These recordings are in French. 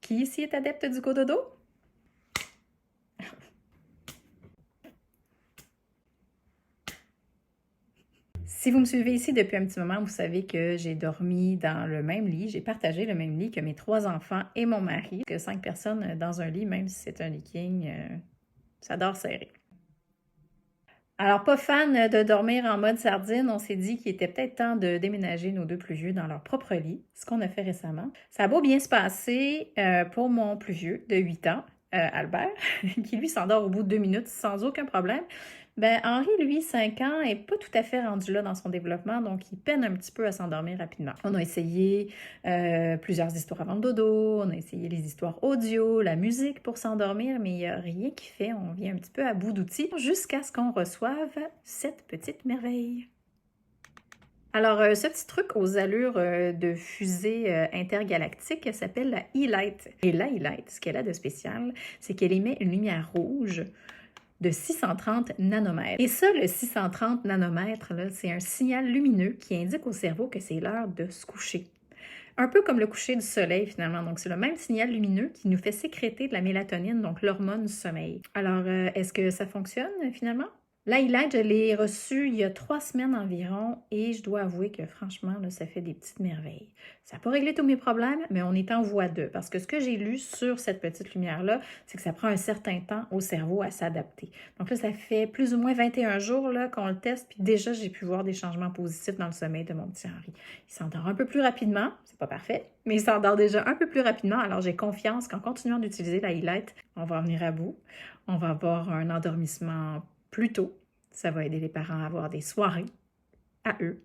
Qui ici est adepte du cododo? Si vous me suivez ici depuis un petit moment, vous savez que j'ai dormi dans le même lit, j'ai partagé le même lit que mes 3 enfants et mon mari, que 5 personnes dans un lit, même si c'est un lit king, ça dort serré. Alors, pas fan de dormir en mode sardine, on s'est dit qu'il était peut-être temps de déménager nos 2 plus vieux dans leur propre lit, ce qu'on a fait récemment. Ça a beau bien se passer pour mon plus vieux de 8 ans, Albert, qui lui s'endort au bout de 2 minutes sans aucun problème. Ben, Henri, lui, 5 ans, est pas tout à fait rendu là dans son développement, donc il peine un petit peu à s'endormir rapidement. On a essayé plusieurs histoires avant le dodo, on a essayé les histoires audio, la musique pour s'endormir, mais il n'y a rien qui fait, on vient un petit peu à bout d'outils jusqu'à ce qu'on reçoive cette petite merveille. Alors, ce petit truc aux allures de fusée intergalactique s'appelle la E-Light. Et la E-Light, ce qu'elle a de spécial, c'est qu'elle émet une lumière rouge de 630 nanomètres. Et ça, le 630 nanomètres, c'est un signal lumineux qui indique au cerveau que c'est l'heure de se coucher. Un peu comme le coucher du soleil, finalement. Donc, c'est le même signal lumineux qui nous fait sécréter de la mélatonine, donc l'hormone du sommeil. Alors, est-ce que ça fonctionne, finalement? La E-Light, je l'ai reçue il y a 3 semaines environ et je dois avouer que franchement, là, ça fait des petites merveilles. Ça n'a pas réglé tous mes problèmes, mais on est en voie 2 parce que ce que j'ai lu sur cette petite lumière-là, c'est que ça prend un certain temps au cerveau à s'adapter. Donc là, ça fait plus ou moins 21 jours là, qu'on le teste, puis déjà, j'ai pu voir des changements positifs dans le sommeil de mon petit Henri. Il s'endort un peu plus rapidement, c'est pas parfait, mais il s'endort déjà un peu plus rapidement, alors j'ai confiance qu'en continuant d'utiliser la E-Light, on va en venir à bout. On va avoir un endormissement plus tôt. Ça va aider les parents à avoir des soirées à eux.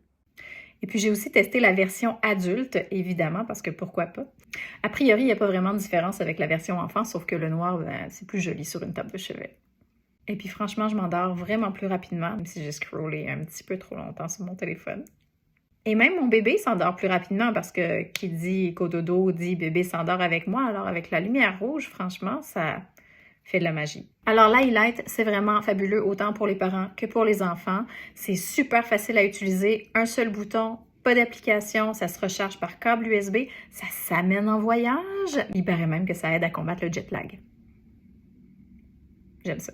Et puis, j'ai aussi testé la version adulte, évidemment, parce que pourquoi pas. A priori, il n'y a pas vraiment de différence avec la version enfant, sauf que le noir, c'est plus joli sur une table de chevet. Et puis, franchement, je m'endors vraiment plus rapidement, même si j'ai scrollé un petit peu trop longtemps sur mon téléphone. Et même mon bébé s'endort plus rapidement parce que qui dit cododo dit bébé s'endort avec moi. Alors, avec la lumière rouge, franchement, ça fait de la magie. Alors, la E-Light, c'est vraiment fabuleux autant pour les parents que pour les enfants. C'est super facile à utiliser. Un seul bouton, pas d'application, ça se recharge par câble USB, ça s'amène en voyage. Il paraît même que ça aide à combattre le jet lag. J'aime ça.